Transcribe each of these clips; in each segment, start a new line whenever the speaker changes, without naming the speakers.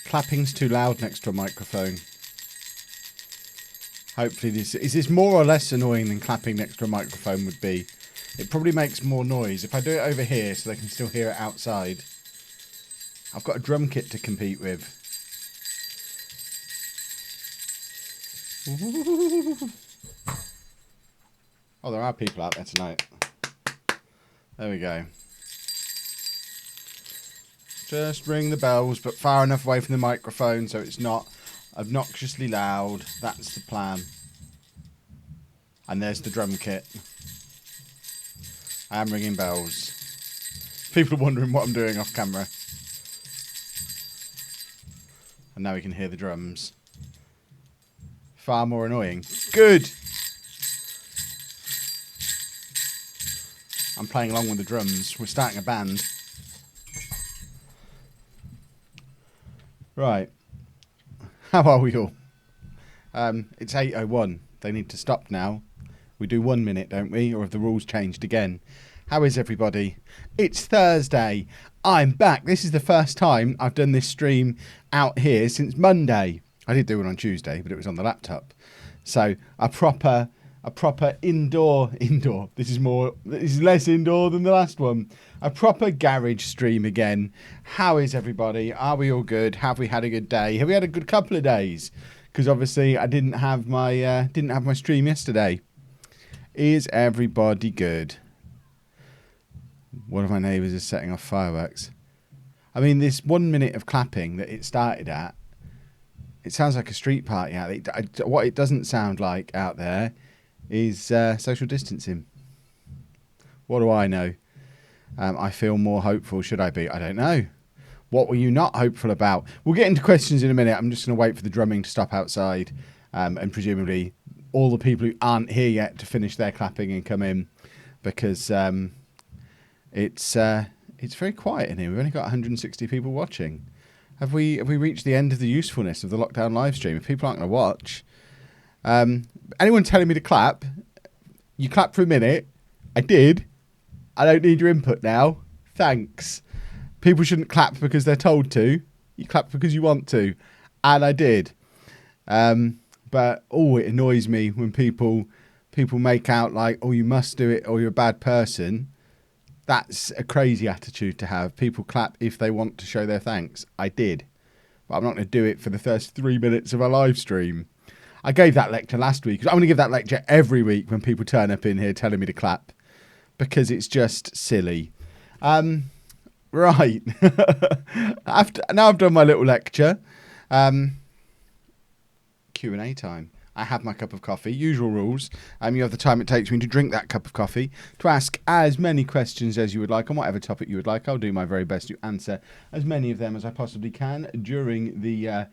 Clapping's too loud next to a microphone. Hopefully this... Is this more or less annoying than clapping next to a microphone would be? It probably makes more noise. If I do it over here so they can still hear it outside. I've got a drum kit to compete with. Oh, there are people out there tonight. There we go. Just ring the bells, but far enough away from the microphone so it's not obnoxiously loud. That's the plan. And there's the drum kit. I am ringing bells. People are wondering what I'm doing off camera. And now we can hear the drums. Far more annoying. Good! I'm playing along with the drums. We're starting a band. Right. How are we all? It's 8:01. They need to stop now. We do 1 minute, don't we? Or have the rules changed again? How is everybody? It's Thursday. I'm back. This is the first time I've done this stream out here since Monday. I did do it on Tuesday, but it was on the laptop. So a proper indoor. This is less indoor than the last one. A proper garage stream again. How is everybody? Are we all good? Have we had a good day? Have we had a good couple of days? Because obviously I didn't have my stream yesterday. Is everybody good? One of my neighbours is setting off fireworks. I mean, this 1 minute of clapping that it started at, it sounds like a street party out there. What it doesn't sound like out there is social distancing. What do I know? I feel more hopeful. Should I be? I don't know. What were you not hopeful about? We'll get into questions in a minute. I'm just going to wait for the drumming to stop outside, and presumably all the people who aren't here yet to finish their clapping and come in, because it's very quiet in here. We've only got 160 people watching. Have we reached the end of the usefulness of the lockdown live stream? If people aren't going to watch, anyone telling me to clap? You clapped for a minute. I did. I don't need your input now. Thanks. People shouldn't clap because they're told to. You clap because you want to. And I did. But, it annoys me when people make out like, oh, you must do it or you're a bad person. That's a crazy attitude to have. People clap if they want to show their thanks. I did. But I'm not going to do it for the first 3 minutes of a live stream. I gave that lecture last week. I'm going to give that lecture every week when people turn up in here telling me to clap. Because it's just silly. Right. Now I've done my little lecture. Q&A time. I have my cup of coffee. Usual rules. You have the time it takes me to drink that cup of coffee to ask as many questions as you would like on whatever topic you would like. I'll do my very best to answer as many of them as I possibly can during the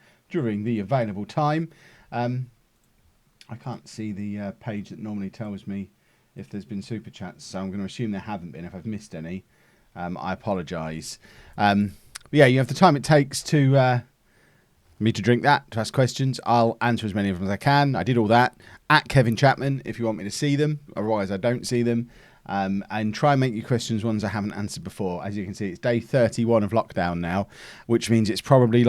available time. I can't see the page that normally tells me if there's been super chats, so I'm going to assume there haven't been. If I've missed any, I apologise. But yeah, you have the time it takes to me to drink that, to ask questions. I'll answer as many of them as I can. I did all that at Kevin Chapman if you want me to see them. Otherwise, I don't see them. And try and make your questions ones I haven't answered before. As you can see, it's day 31 of lockdown now, which means it's probably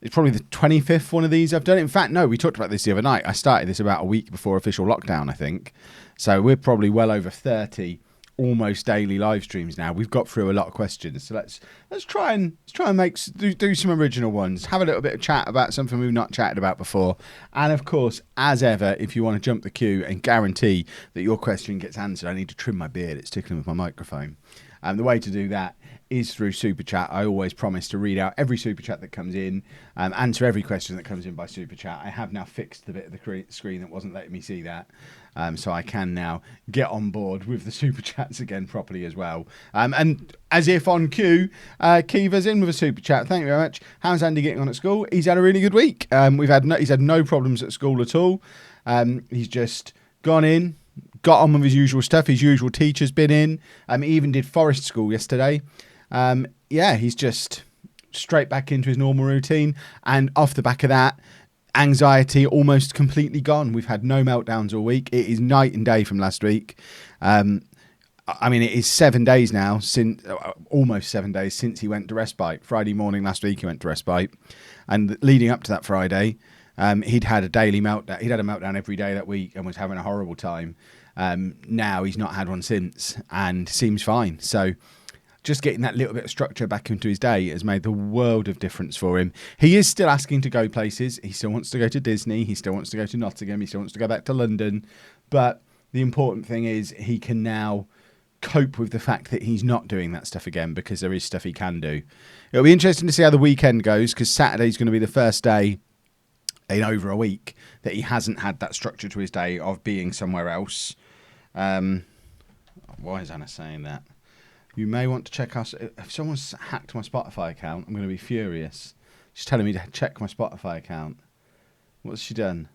it's probably the 25th one of these I've done. In fact, no, we talked about this the other night. I started this about a week before official lockdown, I think. So we're probably well over 30 almost daily live streams now. We've got through a lot of questions. So let's try and do some original ones. Have a little bit of chat about something we've not chatted about before. And of course, as ever, if you want to jump the queue and guarantee that your question gets answered, I need to trim my beard. It's tickling with my microphone. The way to do that is through Super Chat. I always promise to read out every Super Chat that comes in, answer every question that comes in by Super Chat. I have now fixed the bit of the screen that wasn't letting me see that, so I can now get on board with the Super Chats again properly as well. And as if on cue, Kiva's in with a Super Chat. Thank you very much. How's Andy getting on at school? He's had a really good week. He's had no problems at school at all. He's just gone in, got on with his usual stuff. His usual teacher's been in. He even did forest school yesterday. He's just straight back into his normal routine. And off the back of that, anxiety almost completely gone. We've had no meltdowns all week. It is night and day from last week. I mean, it is 7 days now, since almost 7 days since he went to respite. Friday morning last week he went to respite, and leading up to that Friday, he'd had a daily meltdown. He'd had a meltdown every day that week and was having a horrible time. Now he's not had one since and seems fine. So just getting that little bit of structure back into his day has made the world of difference for him. He is still asking to go places. He still wants to go to Disney. He still wants to go to Nottingham. He still wants to go back to London. But the important thing is he can now cope with the fact that he's not doing that stuff again, because there is stuff he can do. It'll be interesting to see how the weekend goes, because Saturday's going to be the first day in over a week that he hasn't had that structure to his day of being somewhere else. Why is Anna saying that? You may want to check us. If someone's hacked my Spotify account, I'm going to be furious. She's telling me to check my Spotify account. What's she done?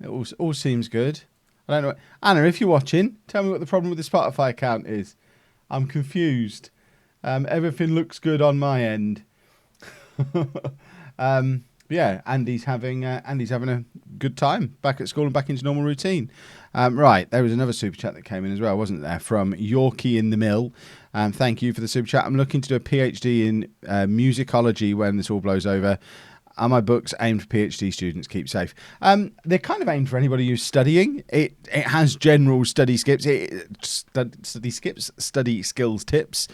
It all seems good. I don't know. Anna, if you're watching, tell me what the problem with the Spotify account is. I'm confused. Everything looks good on my end. Yeah, Andy's having a good time back at school and back into normal routine. Right, there was another super chat that came in as well, wasn't there? From Yorkie in the Mill. Thank you for the super chat. I'm looking to do a PhD in musicology when this all blows over. Are my books aimed for PhD students? Keep safe. They're kind of aimed for anybody who's studying. It has general study skips, study skills tips,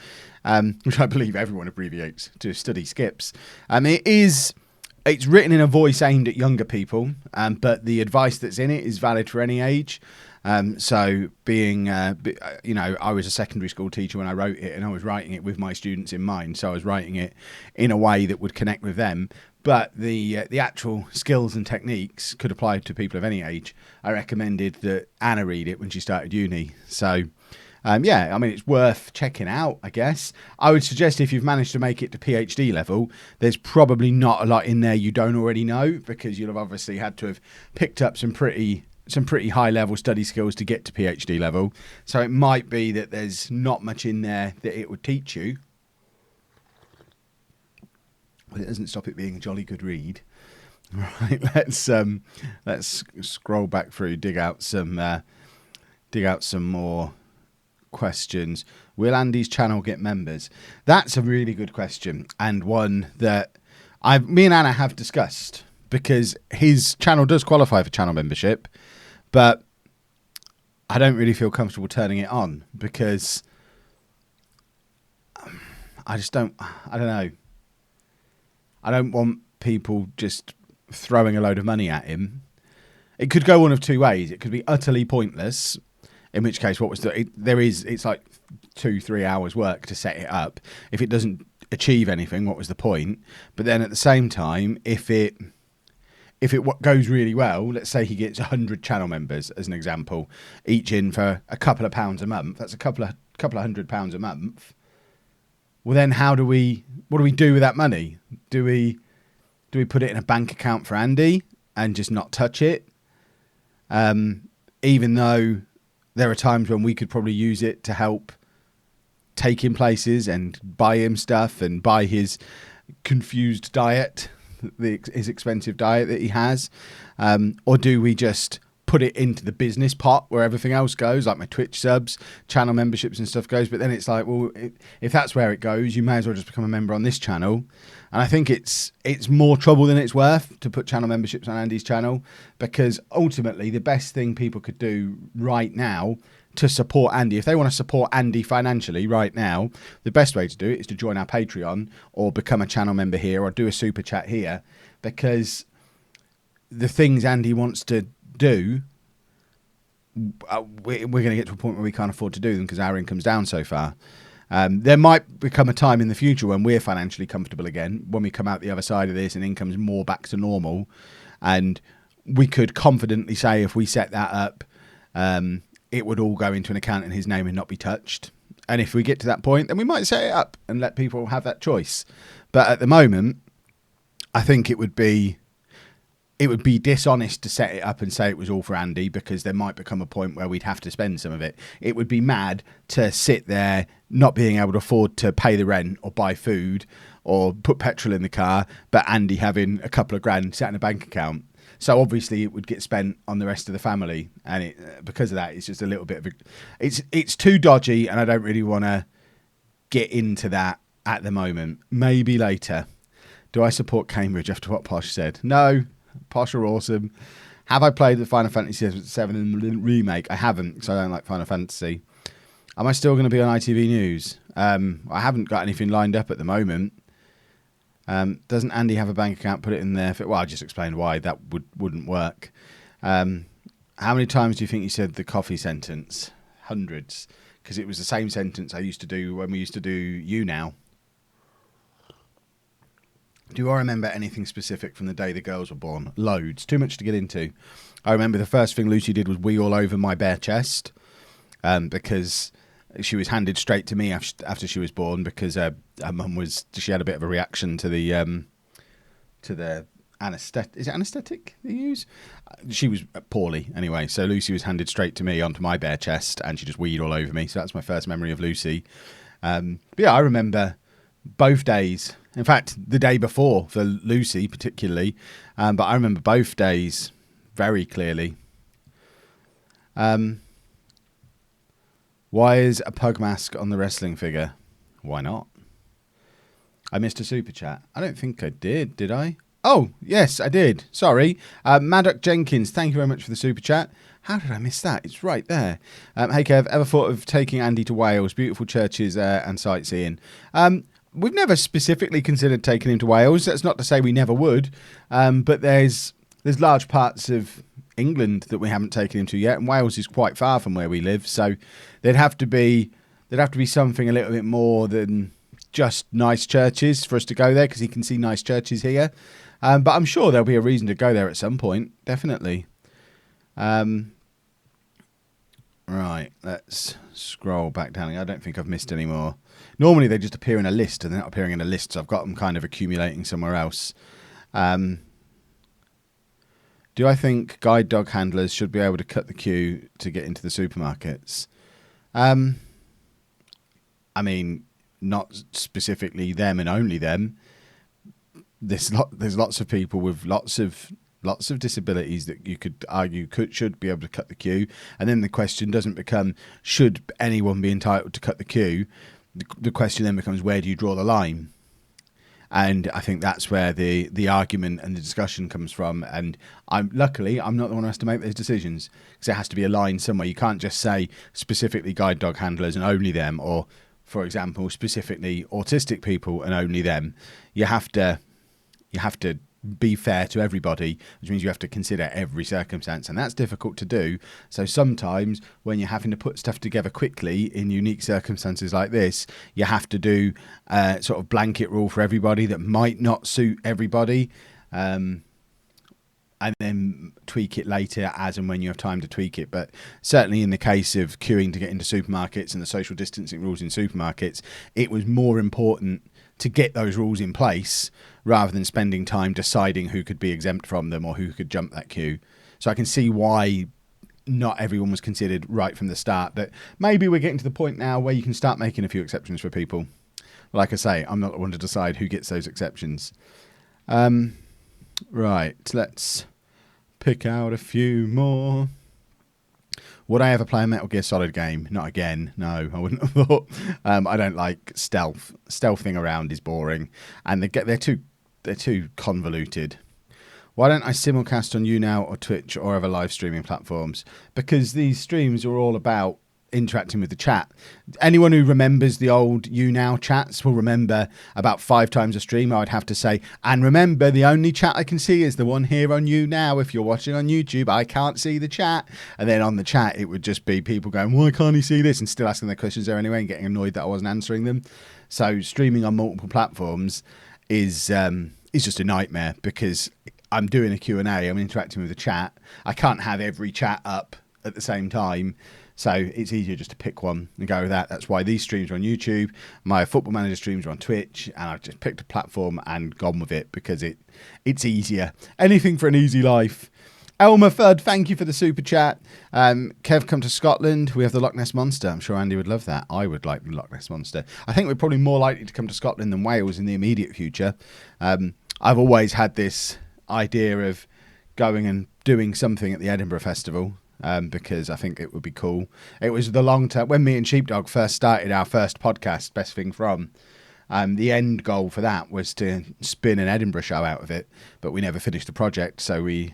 which I believe everyone abbreviates to study skips. It's written in a voice aimed at younger people, but the advice that's in it is valid for any age. So being, I was a secondary school teacher when I wrote it, and I was writing it with my students in mind. So I was writing it in a way that would connect with them. But the actual skills and techniques could apply to people of any age. I recommended that Anna read it when she started uni. So, it's worth checking out, I guess. I would suggest if you've managed to make it to PhD level, there's probably not a lot in there you don't already know, because you'll have obviously had to have picked up some pretty high level study skills to get to PhD level. So it might be that there's not much in there that it would teach you. But it doesn't stop it being a jolly good read. Right, let's scroll back through, dig out some more questions. Will Andy's channel get members? That's a really good question, and one that me and Anna have discussed, because his channel does qualify for channel membership, but I don't really feel comfortable turning it on, because I don't know. I don't want people just throwing a load of money at him. It could go one of two ways. It could be utterly pointless, in which case it's like 2-3 hours work to set it up. If it doesn't achieve anything, what was the point? But then at the same time, if it goes really well, let's say he gets 100 channel members as an example, each in for a couple of pounds a month. That's a couple of £100 a month. Well, then what do we do with that money? Do we put it in a bank account for Andy and just not touch it? Even though there are times when we could probably use it to help take him places and buy him stuff and buy his confused diet, his expensive diet that he has. Or do we just put it into the business pot where everything else goes, like my Twitch subs, channel memberships and stuff goes? But then it's like, well, if that's where it goes, you may as well just become a member on this channel. And I think it's more trouble than it's worth to put channel memberships on Andy's channel, because ultimately the best thing people could do right now to support Andy, if they want to support Andy financially right now, the best way to do it is to join our Patreon or become a channel member here or do a super chat here, because the things Andy wants to do, we're going to get to a point where we can't afford to do them because our income's down so far. There might become a time in the future when we're financially comfortable again, when we come out the other side of this and income's more back to normal, and we could confidently say if we set that up, it would all go into an account in his name and not be touched. And if we get to that point, then we might set it up and let people have that choice. But at the moment, I think it would be dishonest to set it up and say it was all for Andy, because there might become a point where we'd have to spend some of it. It would be mad to sit there not being able to afford to pay the rent or buy food or put petrol in the car, but Andy having a couple of grand sat in a bank account. So obviously it would get spent on the rest of the family, and because of that, it's just a little bit of it's too dodgy, and I don't really want to get into that at the moment. Maybe later. Do I support Cambridge after what Posh said? No, Posh are awesome. Have I played the Final Fantasy VII remake? I haven't, because I don't like Final Fantasy. Am I still going to be on ITV News? I haven't got anything lined up at the moment. Doesn't Andy have a bank account? Put it in there. Well, I just explained why that wouldn't work. How many times do you think you said the coffee sentence? Hundreds. Because it was the same sentence I used to do when we used to do You Now. Do I remember anything specific from the day the girls were born? Loads. Too much to get into. I remember the first thing Lucy did was wee all over my bare chest, because she was handed straight to me after she was born, because her mum she had a bit of a reaction to the anaesthetic. Is it anaesthetic they use? She was poorly anyway, so Lucy was handed straight to me onto my bare chest, and she just weed all over me. So that's my first memory of Lucy. But yeah, I remember both days. In fact, the day before for Lucy particularly, but I remember both days very clearly. Why is a pug mask on the wrestling figure? Why not? I missed a super chat. I don't think I did I? Oh, yes, I did. Sorry. Maddock Jenkins, thank you very much for the super chat. How did I miss that? It's right there. Hey, Kev, ever thought of taking Andy to Wales? Beautiful churches and sightseeing. We've never specifically considered taking him to Wales. That's not to say we never would. But there's large parts of England that we haven't taken him to yet, and Wales is quite far from where we live. So there'd have to be something a little bit more than just nice churches for us to go there, because he can see nice churches here. But I'm sure there'll be a reason to go there at some point. Definitely. Right, let's scroll back down. I don't think I've missed any more. Normally they just appear in a list, and they're not appearing in a list, so I've got them kind of accumulating somewhere else. Do I think guide dog handlers should be able to cut the queue to get into the supermarkets? I mean, not specifically them and only them. There's lots of people with lots of disabilities that you could argue should be able to cut the queue, and then the question doesn't become should anyone be entitled to cut the queue. The question then becomes, where do you draw the line? And I think that's where the argument and the discussion comes from. And luckily I'm not the one who has to make those decisions, because there has to be a line somewhere. You can't just say specifically guide dog handlers and only them, or for example specifically autistic people and only them. You have to be fair to everybody, which means you have to consider every circumstance, and that's difficult to do. So sometimes when you're having to put stuff together quickly in unique circumstances like this, you have to do a sort of blanket rule for everybody that might not suit everybody, and then tweak it later as and when you have time to tweak it. But certainly in the case of queuing to get into supermarkets and the social distancing rules in supermarkets, it was more important to get those rules in place rather than spending time deciding who could be exempt from them or who could jump that queue. So I can see why not everyone was considered right from the start, but maybe we're getting to the point now where you can start making a few exceptions for people. Like I say, I'm not the one to decide who gets those exceptions. Right, let's pick out a few more. Would I ever play a Metal Gear Solid game? Not again. No, I wouldn't have thought. I don't like stealth. Stealthing around is boring, and they're too convoluted. Why don't I simulcast on YouNow or Twitch or other live streaming platforms? Because these streams are all about interacting with the chat. Anyone who remembers the old YouNow chats will remember about 5 times a stream I would have to say, and remember, the only chat I can see is the one here on YouNow. If you're watching on YouTube, I can't see the chat. And then on the chat, it would just be people going, why can't he see this? And still asking their questions there anyway and getting annoyed that I wasn't answering them. So streaming on multiple platforms is just a nightmare, because I'm doing a Q&A, I'm interacting with the chat. I can't have every chat up at the same time. So it's easier just to pick one and go with that. That's why these streams are on YouTube. My Football Manager streams are on Twitch, and I've just picked a platform and gone with it because it's easier. Anything for an easy life. Elmer Fudd, thank you for the super chat. Kev, come to Scotland. We have the Loch Ness Monster. I'm sure Andy would love that. I would like the Loch Ness Monster. I think we're probably more likely to come to Scotland than Wales in the immediate future. I've always had this idea of going and doing something at the Edinburgh Festival, because I think it would be cool. It was the long term, when me and Sheepdog first started our first podcast, Best Thing From, the end goal for that was to spin an Edinburgh show out of it, but we never finished the project, so we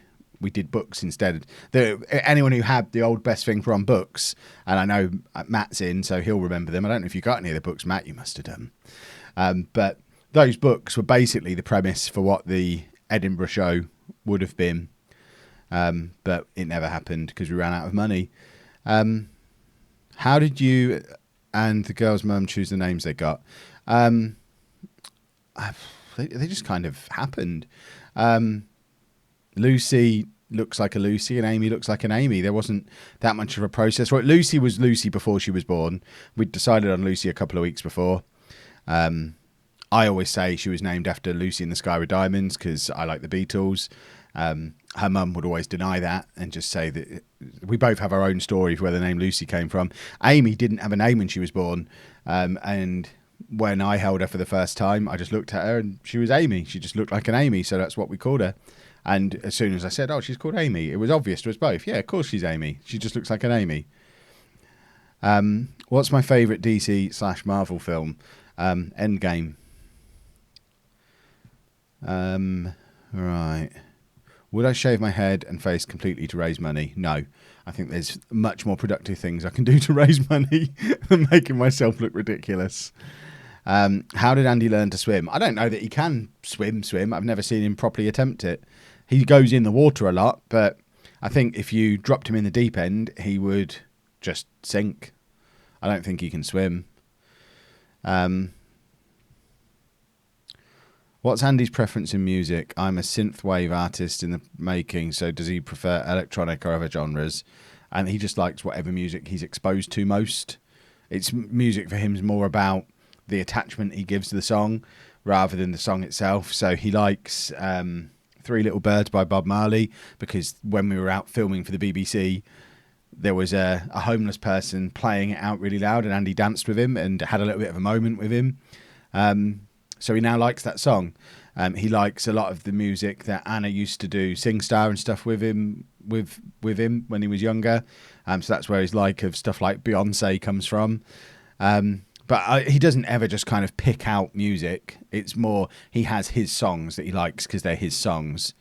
did books instead. Anyone who had the old Best Thing From books, and I know Matt's in, so he'll remember them. I don't know if you got any of the books, Matt, you must have done. But those books were basically the premise for what the Edinburgh show would have been, but it never happened because we ran out of money. How did you and the girl's mum choose the names they got? They just kind of happened. Lucy looks like a Lucy and Amy looks like an Amy. There wasn't that much of a process. Right, Lucy was Lucy before she was born. We'd decided on Lucy a couple of weeks before. I always say she was named after Lucy in the Sky with Diamonds because I like the Beatles. Her mum would always deny that and just say that we both have our own story for where the name Lucy came from. Amy didn't have a name when she was born, and when I held her for the first time, I just looked at her and she was Amy. She just looked like an Amy, so that's what we called her. And as soon as I said, oh, she's called Amy, it was obvious to us both. Yeah, of course she's Amy. She just looks like an Amy. What's my favourite DC/Marvel film? Endgame. Right. Would I shave my head and face completely to raise money? No. I think there's much more productive things I can do to raise money than making myself look ridiculous. How did Andy learn to swim? I don't know that he can swim. I've never seen him properly attempt it. He goes in the water a lot, but I think if you dropped him in the deep end, he would just sink. I don't think he can swim. What's Andy's preference in music? I'm a synthwave artist in the making, so does he prefer electronic or other genres? And he just likes whatever music he's exposed to most. It's music for him is more about the attachment he gives to the song rather than the song itself. So he likes Three Little Birds by Bob Marley because when we were out filming for the BBC, there was a homeless person playing it out really loud and Andy danced with him and had a little bit of a moment with him. So he now likes that song. He likes a lot of the music that Anna used to do SingStar and stuff with him when he was younger. So that's where his like of stuff like Beyonce comes from. But he doesn't ever just kind of pick out music. It's more he has his songs that he likes because they're his songs.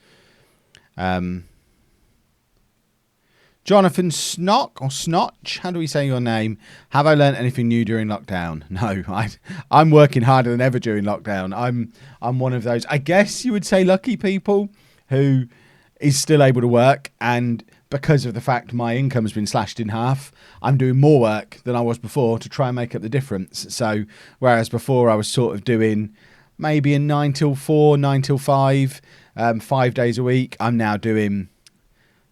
Jonathan Snotch, how do we say your name? Have I learned anything new during lockdown? No, I'm working harder than ever during lockdown. I'm one of those, I guess you would say, lucky people who is still able to work, and because of the fact my income has been slashed in half, I'm doing more work than I was before to try and make up the difference. So whereas before I was sort of doing maybe a 9 till 4, 9 till 5, 5 days a week, I'm now doing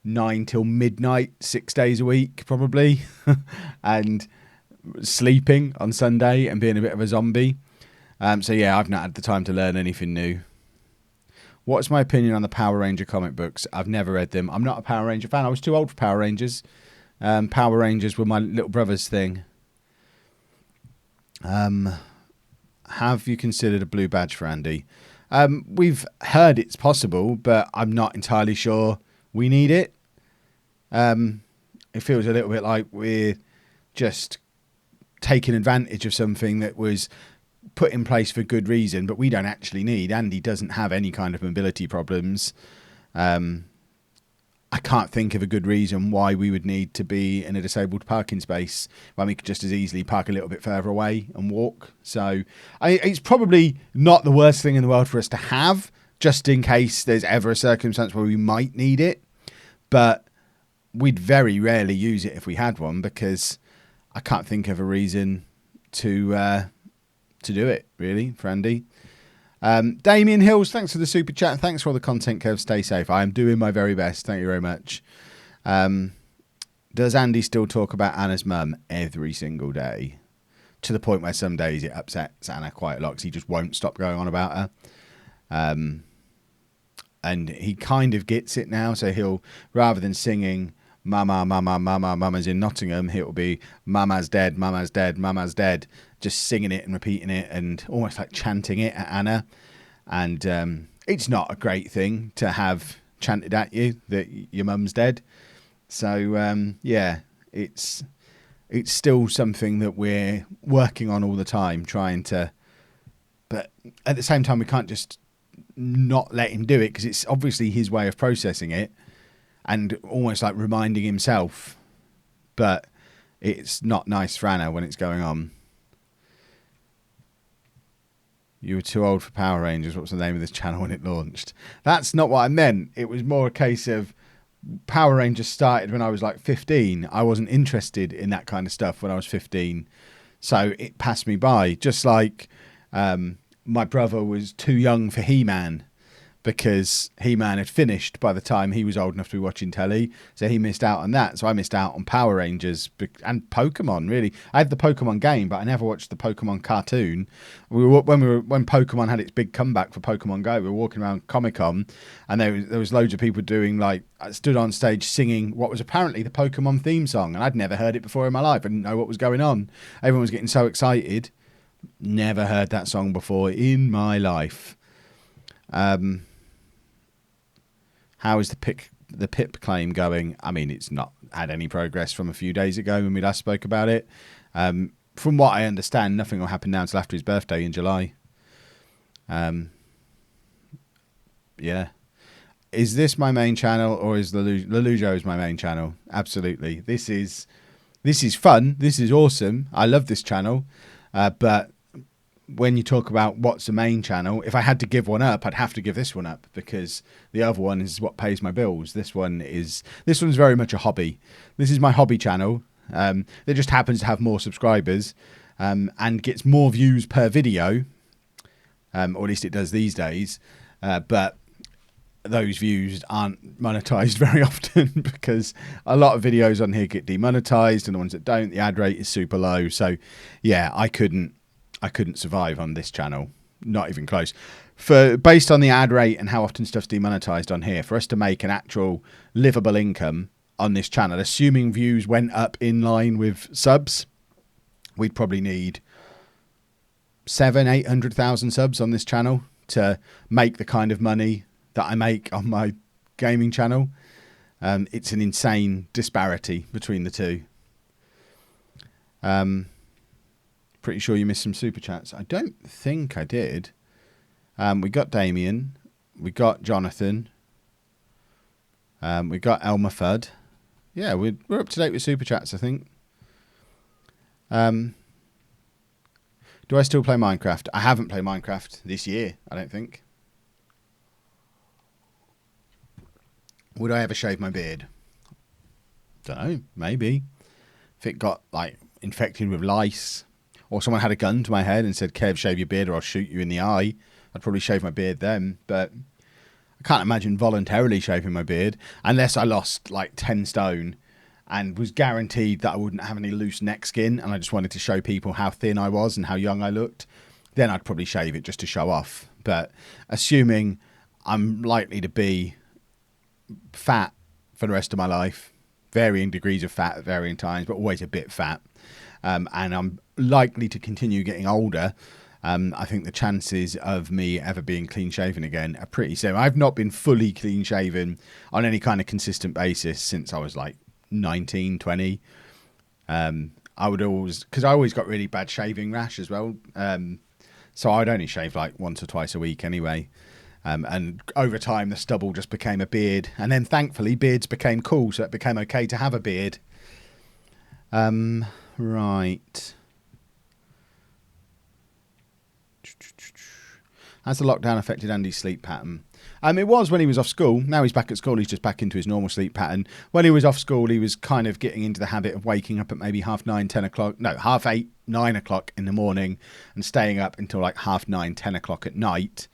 9 till midnight, 6 days a week, probably, and sleeping on Sunday and being a bit of a zombie. So yeah, I've not had the time to learn anything new. What's my opinion on the Power Ranger comic books? I've never read them. I'm not a Power Ranger fan. I was too old for Power Rangers. Power Rangers were my little brother's thing. Have you considered a blue badge for Andy? We've heard it's possible, but I'm not entirely sure we need it. It feels a little bit like we're just taking advantage of something that was put in place for good reason, but we don't actually need. Andy doesn't have any kind of mobility problems. I can't think of a good reason why we would need to be in a disabled parking space when we could just as easily park a little bit further away and walk. So it's probably not the worst thing in the world for us to have, just in case there's ever a circumstance where we might need it. But we'd very rarely use it if we had one, because I can't think of a reason to do it, really, for Andy. Damien Hills, thanks for the super chat. And thanks for all the content, Kev. Stay safe. I am doing my very best. Thank you very much. Does Andy still talk about Anna's mum every single day? To the point where some days it upsets Anna quite a lot because he just won't stop going on about her. And he kind of gets it now. So he'll, rather than singing Mama, Mama, Mama, Mama's in Nottingham, it'll be Mama's dead, Mama's dead, Mama's dead. Just singing it and repeating it and almost like chanting it at Anna. And it's not a great thing to have chanted at you that your mum's dead. So yeah, it's still something that we're working on all the time, trying to. But at the same time, we can't just not let him do it, because it's obviously his way of processing it and almost like reminding himself. But it's not nice for Anna when it's going on. You were too old for Power Rangers. What was the name of this channel when it launched? That's not what I meant. It was more a case of Power Rangers started when I was like 15. I wasn't interested in that kind of stuff when I was 15. So it passed me by. Just like my brother was too young for He-Man, because He-Man had finished by the time he was old enough to be watching telly. So he missed out on that. So I missed out on Power Rangers and Pokemon, really. I had the Pokemon game, but I never watched the Pokemon cartoon. When Pokemon had its big comeback for Pokemon Go, we were walking around Comic-Con, and there was loads of people doing, like, stood on stage singing what was apparently the Pokemon theme song. And I'd never heard it before in my life. I didn't know what was going on. Everyone was getting so excited. Never heard that song before in my life. How is the PIP claim going? I mean, it's not had any progress from a few days ago when we last spoke about it. From what I understand, nothing will happen now until after his birthday in July. Yeah. Is this my main channel, or is lollujo is my main channel? Absolutely. This is fun. This is awesome. I love this channel. But when you talk about what's the main channel, if I had to give one up, I'd have to give this one up, because the other one is what pays my bills. This one's very much a hobby. This is my hobby channel. That just happens to have more subscribers, and gets more views per video, or at least it does these days. But those views aren't monetized very often, because a lot of videos on here get demonetized, and the ones that don't, the ad rate is super low. So yeah, I couldn't survive on this channel, not even close. Based on the ad rate and how often stuff's demonetized on here, for us to make an actual livable income on this channel, assuming views went up in line with subs, we'd probably need 700,000-800,000 subs on this channel to make the kind of money that I make on my gaming channel. It's an insane disparity between the two. Pretty sure you missed some super chats. I don't think I did. We got Damien. We got Jonathan. We got Elmer Fudd. Yeah, we're up to date with super chats, I think. Do I still play Minecraft? I haven't played Minecraft this year, I don't think. Would I ever shave my beard? Don't know, maybe. If it got, like, infected with lice, or someone had a gun to my head and said, Kev, shave your beard or I'll shoot you in the eye, I'd probably shave my beard then. But I can't imagine voluntarily shaving my beard unless I lost like 10 stone and was guaranteed that I wouldn't have any loose neck skin, and I just wanted to show people how thin I was and how young I looked. Then I'd probably shave it just to show off. But assuming I'm likely to be fat for the rest of my life, varying degrees of fat at varying times, but always a bit fat, and I'm likely to continue getting older, I think the chances of me ever being clean shaven again are pretty slim. I've not been fully clean shaven on any kind of consistent basis since I was like 19, 20. I would always, because I always got really bad shaving rash as well, so I'd only shave like once or twice a week anyway. And over time the stubble just became a beard, and then thankfully beards became cool, so it became okay to have a beard. Right. Has the lockdown affected Andy's sleep pattern? It was when he was off school. Now he's back at school, he's just back into his normal sleep pattern. When he was off school, he was kind of getting into the habit of waking up at maybe 8:30, 10 o'clock. No, 8:30, 9 o'clock in the morning, and staying up until like 9:30, 10 o'clock at night.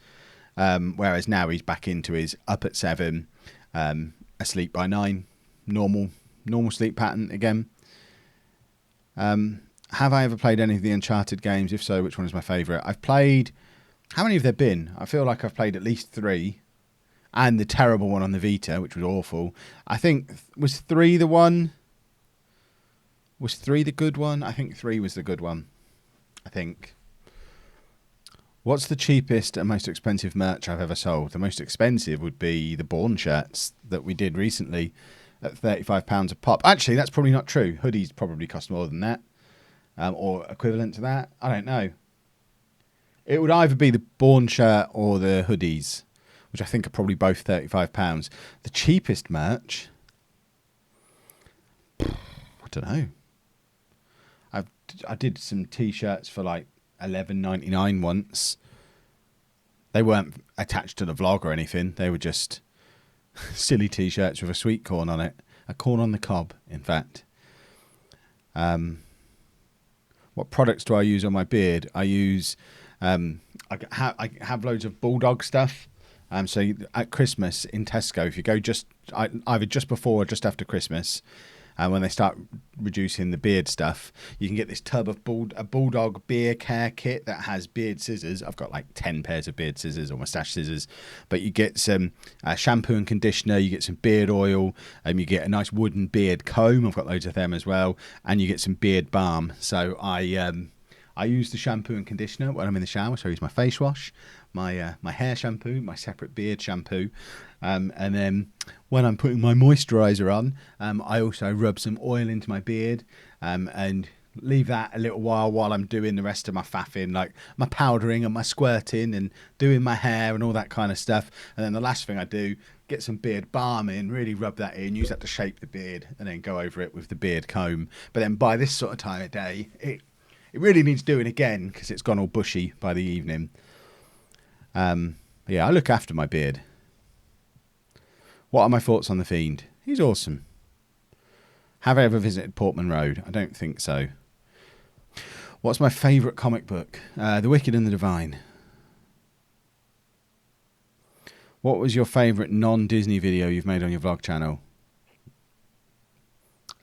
Whereas now he's back into his up at 7, asleep by 9, normal sleep pattern again. Have I ever played any of the Uncharted games? If so, which one is my favourite? I've played... How many have there been? I feel like I've played at least 3. And the terrible one on the Vita, which was awful. I think... Was 3 the one? Was 3 the good one? I think 3 was the good one. I think. What's the cheapest and most expensive merch I've ever sold? The most expensive would be the Bourne shirts that we did recently at £35 a pop. Actually, that's probably not true. Hoodies probably cost more than that, or equivalent to that. I don't know. It would either be the Bourne shirt or the hoodies, which I think are probably both £35. The cheapest merch, I don't know. I did some T-shirts for like $11.99 once. They weren't attached to the vlog or anything. They were just silly T-shirts with a sweet corn on it. A corn on the cob, in fact. What products do I use on my beard? I use... I have loads of bulldog stuff. So at Christmas in Tesco, if you go either just before or just after Christmas, when they start reducing the beard stuff, you can get this tub of a bulldog beard care kit that has beard scissors. I've got like 10 pairs of beard scissors or moustache scissors, but you get some shampoo and conditioner, you get some beard oil, you get a nice wooden beard comb. I've got loads of them as well, and you get some beard balm. So I use the shampoo and conditioner when I'm in the shower. So I use my face wash, my hair shampoo, my separate beard shampoo. And then when I'm putting my moisturiser on, I also rub some oil into my beard and leave that a little while I'm doing the rest of my faffing, like my powdering and my squirting and doing my hair and all that kind of stuff. And then the last thing I do, get some beard balm in, really rub that in, use that to shape the beard, and then go over it with the beard comb. But then by this sort of time of day, it really needs doing again because it's gone all bushy by the evening. Yeah, I look after my beard. What are my thoughts on the Fiend? He's awesome. Have I ever visited Portman Road? I don't think so. What's my favourite comic book? The Wicked and the Divine. What was your favourite non-Disney video you've made on your vlog channel?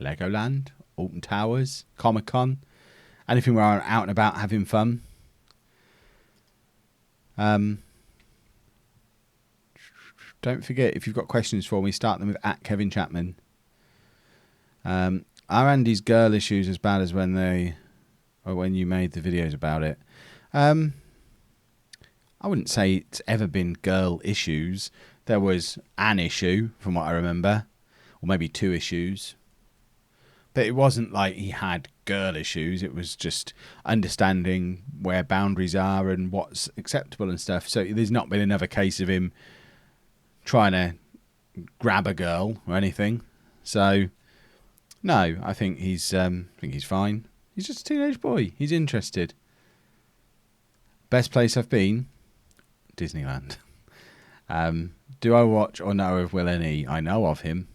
Legoland, Alton Towers, Comic-Con. Anything where I'm out and about having fun. Don't forget, if you've got questions for me, start them with @Kevin Chapman. Are Andy's girl issues as bad as when you made the videos about it? I wouldn't say it's ever been girl issues. There was an issue, from what I remember, or maybe 2 issues. But it wasn't like he had girl issues. It was just understanding where boundaries are and what's acceptable and stuff. So there's not been another case of him trying to grab a girl or anything. So no, I think he's fine. He's just a teenage boy. He's interested. Best place I've been? Disneyland. Do I watch or know of Will N.E.? I know of him.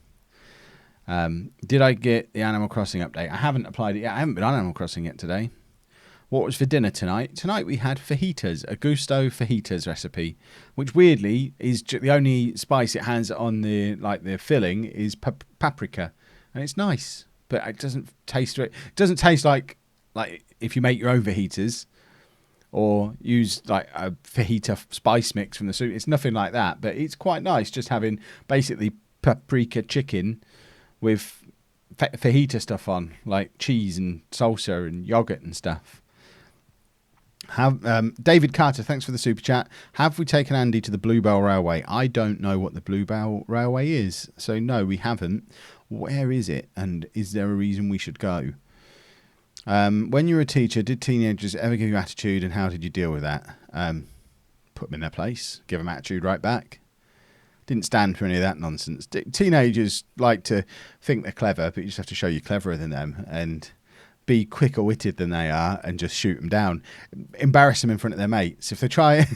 Did I get the Animal Crossing update? I haven't applied it yet. I haven't been on Animal Crossing yet today. What was for dinner tonight? Tonight we had fajitas, a gusto fajitas recipe, which weirdly is the only spice it has on the filling is paprika, and it's nice, but it doesn't taste it. It doesn't taste like if you make your own fajitas or use like a fajita spice mix from the soup. It's nothing like that, but it's quite nice just having basically paprika chicken with fajita stuff on, like cheese and salsa and yogurt and stuff. David Carter, thanks for the super chat. Have we taken Andy to the Bluebell Railway? I don't know what the Bluebell Railway is, so no, we haven't. Where is it, and is there a reason we should go? When you were a teacher, did teenagers ever give you attitude, and how did you deal with that? Put them in their place, give them attitude right back. Didn't stand for any of that nonsense. Teenagers like to think they're clever, but you just have to show you're cleverer than them and be quicker-witted than they are and just shoot them down. Embarrass them in front of their mates. If they try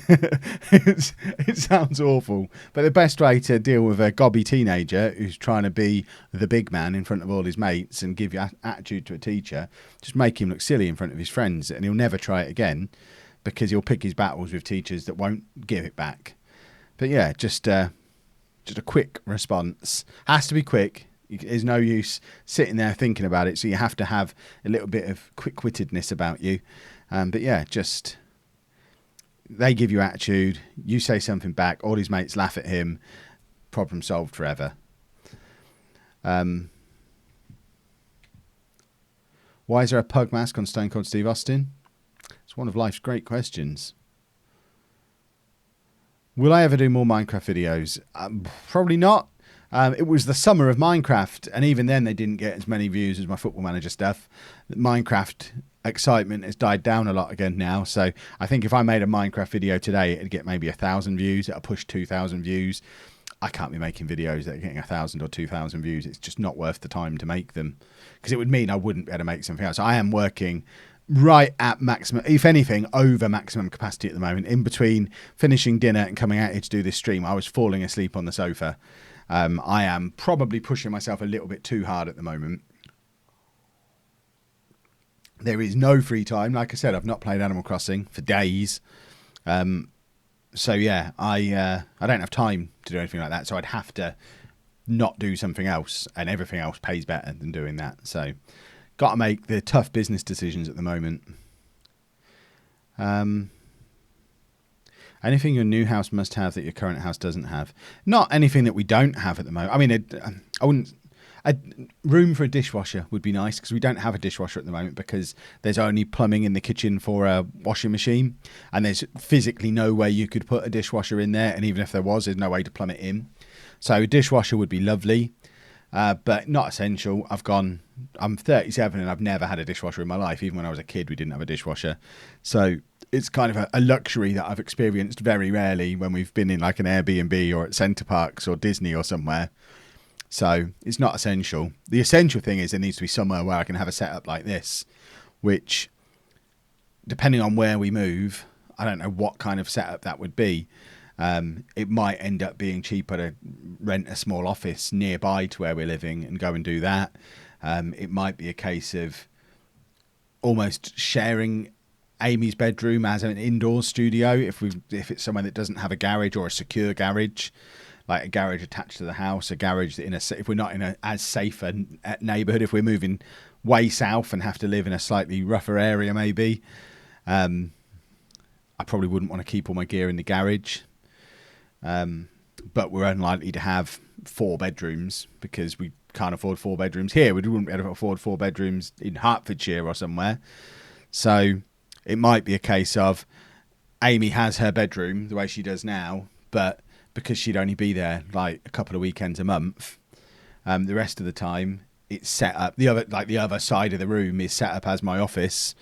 it sounds awful, but the best way to deal with a gobby teenager who's trying to be the big man in front of all his mates and give you attitude to a teacher, just make him look silly in front of his friends, and he'll never try it again because he'll pick his battles with teachers that won't give it back. But yeah, just a quick response. Has to be quick. There's no use sitting there thinking about it, so you have to have a little bit of quick-wittedness about you. But yeah, just they give you attitude, you say something back, all his mates laugh at him, problem solved forever. Why is there a pug mask on Stone Cold Steve Austin? It's one of life's great questions. Will I ever do more Minecraft videos? Probably not. It was the summer of Minecraft, and even then they didn't get as many views as my Football Manager stuff. Minecraft excitement has died down a lot again now, so I think if I made a Minecraft video today, it'd get maybe 1,000 views. It'll push 2,000 views. I can't be making videos that are getting 1,000 or 2,000 views. It's just not worth the time to make them, because it would mean I wouldn't be able to make something else. I am working right at maximum, if anything, over maximum capacity at the moment. In between finishing dinner and coming out here to do this stream, I was falling asleep on the sofa. I am probably pushing myself a little bit too hard at the moment. There is no free time. Like I said, I've not played Animal Crossing for days. So yeah, I don't have time to do anything like that. So I'd have to not do something else, and everything else pays better than doing that. So got to make the tough business decisions at the moment. Anything your new house must have that your current house doesn't have? Not anything that we don't have at the moment. I mean, I wouldn't. A room for a dishwasher would be nice, because we don't have a dishwasher at the moment because there's only plumbing in the kitchen for a washing machine, and there's physically no way you could put a dishwasher in there, and even if there was, there's no way to plumb it in. So a dishwasher would be lovely, but not essential. I'm 37 and I've never had a dishwasher in my life. Even when I was a kid, we didn't have a dishwasher. So it's kind of a luxury that I've experienced very rarely when we've been in like an Airbnb or at Centre Parks or Disney or somewhere. So it's not essential. The essential thing is there needs to be somewhere where I can have a setup like this, which, depending on where we move, I don't know what kind of setup that would be. It might end up being cheaper to rent a small office nearby to where we're living and go and do that. It might be a case of almost sharing Amy's bedroom as an indoor studio if it's somewhere that doesn't have a garage or a secure garage. Like a garage attached to the house, a garage that if we're not in a as safe a neighbourhood, if we're moving way south and have to live in a slightly rougher area, maybe, I probably wouldn't want to keep all my gear in the garage. But we're unlikely to have 4 bedrooms because we can't afford 4 bedrooms here. We wouldn't be able to afford 4 bedrooms in Hertfordshire or somewhere. So it might be a case of Amy has her bedroom the way she does now, but because she'd only be there like a couple of weekends a month, the rest of the time it's set up. The other side of the room is set up as my office,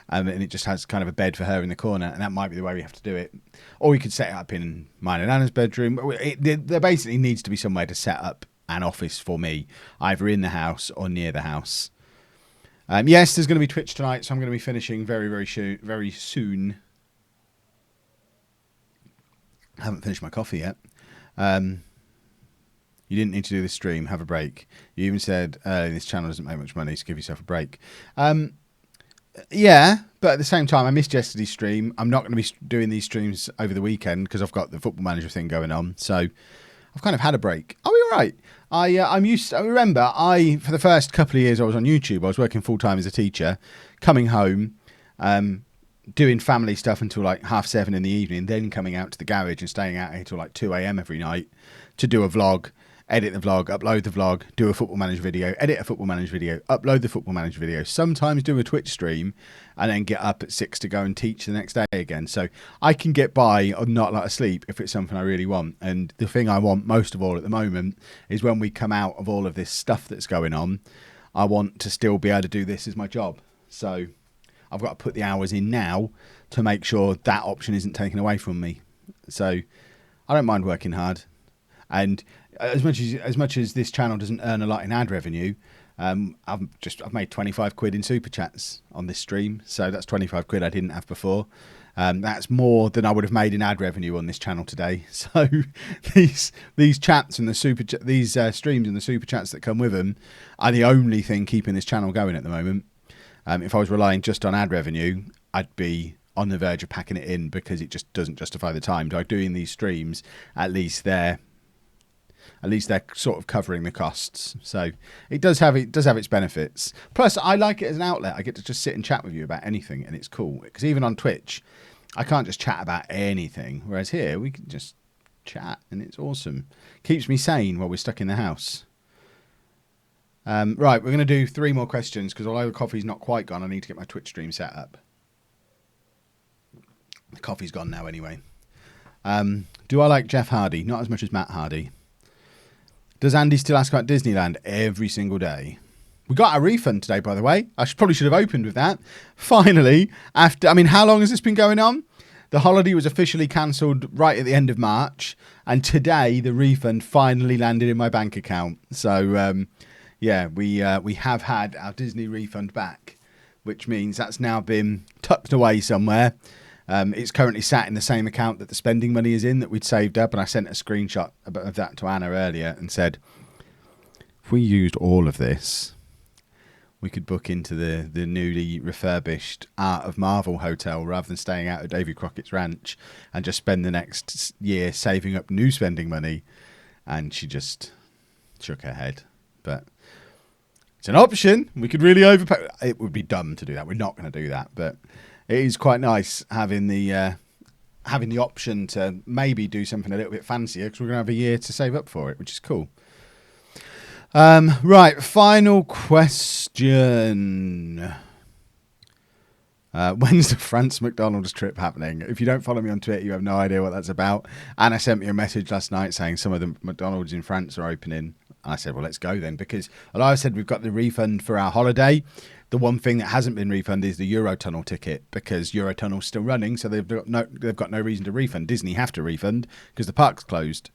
and it just has kind of a bed for her in the corner, and that might be the way we have to do it. Or we could set it up in mine and Anna's bedroom. There basically needs to be somewhere to set up an office for me, either in the house or near the house. Yes, there's going to be Twitch tonight, so I'm going to be finishing very, very soon. I haven't finished my coffee yet. You didn't need to do this stream. Have a break. You even said this channel doesn't make much money, so give yourself a break. Yeah, but at the same time, I missed yesterday's stream. I'm not going to be doing these streams over the weekend because I've got the Football Manager thing going on. So I've kind of had a break. Are we all right? I'm used to, I remember for the first couple of years I was on YouTube, I was working full time as a teacher, coming home, doing family stuff until like 7:30 in the evening, then coming out to the garage and staying out until like 2 a.m. every night to do a vlog, edit the vlog, upload the vlog, do a Football Manager video, edit a Football Manager video, upload the Football Manager video, sometimes do a Twitch stream, and then get up at 6 to go and teach the next day again. So I can get by or not like asleep if it's something I really want. And the thing I want most of all at the moment is when we come out of all of this stuff that's going on, I want to still be able to do this as my job. So I've got to put the hours in now to make sure that option isn't taken away from me. So I don't mind working hard. And as much as this channel doesn't earn a lot in ad revenue, I've made 25 quid in super chats on this stream. So that's 25 quid I didn't have before. That's more than I would have made in ad revenue on this channel today. So these chats and these streams and the super chats that come with them are the only thing keeping this channel going at the moment. If I was relying just on ad revenue, I'd be on the verge of packing it in because it just doesn't justify the time. By doing these streams, at least they're sort of covering the costs. So it does have its benefits. Plus, I like it as an outlet. I get to just sit and chat with you about anything, and it's cool. Because even on Twitch, I can't just chat about anything. Whereas here, we can just chat, and it's awesome. Keeps me sane while we're stuck in the house. Right, we're going to do 3 more questions because although the coffee's not quite gone, I need to get my Twitch stream set up. The coffee's gone now anyway. Do I like Jeff Hardy? Not as much as Matt Hardy. Does Andy still ask about Disneyland every single day? We got a refund today, by the way. I probably should have opened with that. Finally, after, how long has this been going on? The holiday was officially cancelled right at the end of March, and today the refund finally landed in my bank account. So, we have had our Disney refund back, which means that's now been tucked away somewhere. It's currently sat in the same account that the spending money is in that we'd saved up, and I sent a screenshot of that to Anna earlier and said, if we used all of this, we could book into the newly refurbished Art of Marvel hotel rather than staying out at Davy Crockett's ranch and just spend the next year saving up new spending money. And she just shook her head. But it's an option. We could really overpay. It would be dumb to do that. We're not going to do that. But it is quite nice having the option to maybe do something a little bit fancier because we're going to have a year to save up for it, which is cool. Right, final question. When's the France McDonald's trip happening? If you don't follow me on Twitter, you have no idea what that's about. Anna sent me a message last night saying some of the McDonald's in France are opening. I said, well, let's go then, because although I said we've got the refund for our holiday, the one thing that hasn't been refunded is the Eurotunnel ticket, because Eurotunnel's still running, so they've got no reason to refund. Disney have to refund because the park's closed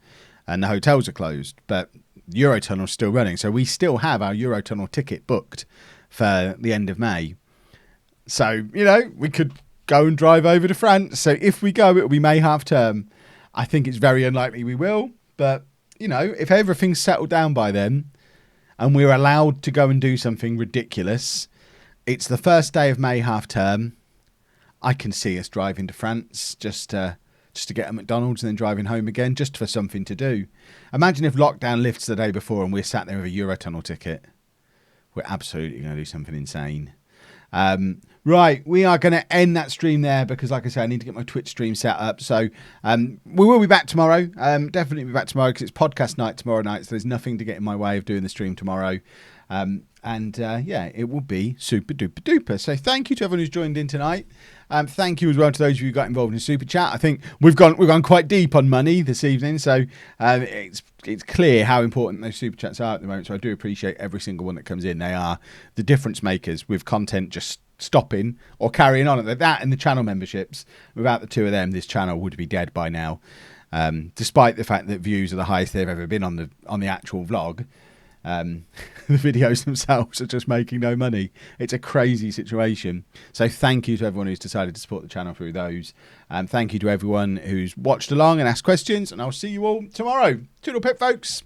and the hotels are closed, but Eurotunnel's still running, so we still have our Eurotunnel ticket booked for the end of May. So, we could go and drive over to France. So if we go, it'll be May half term. I think it's very unlikely we will, but if everything's settled down by then and we're allowed to go and do something ridiculous, it's the first day of May half term. I can see us driving to France just to get a McDonald's and then driving home again, just for something to do. Imagine if lockdown lifts the day before and we're sat there with a Eurotunnel ticket. We're absolutely going to do something insane. Right, we are going to end that stream there because, like I said, I need to get my Twitch stream set up. So we will be back tomorrow. Definitely be back tomorrow because it's podcast night tomorrow night. So there's nothing to get in my way of doing the stream tomorrow. It will be super duper duper. So thank you to everyone who's joined in tonight. Thank you as well to those of you who got involved in Super Chat. I think we've gone quite deep on money this evening. So it's clear how important those Super Chats are at the moment. So I do appreciate every single one that comes in. They are the difference makers with content just stopping or carrying on. That and the channel memberships. Without the two of them, this channel would be dead by now. Despite the fact that views are the highest they've ever been on the actual vlog. The videos themselves are just making no money. It's a crazy situation. So thank you to everyone who's decided to support the channel through those. Thank you to everyone who's watched along and asked questions. And I'll see you all tomorrow. Toodle pip, folks.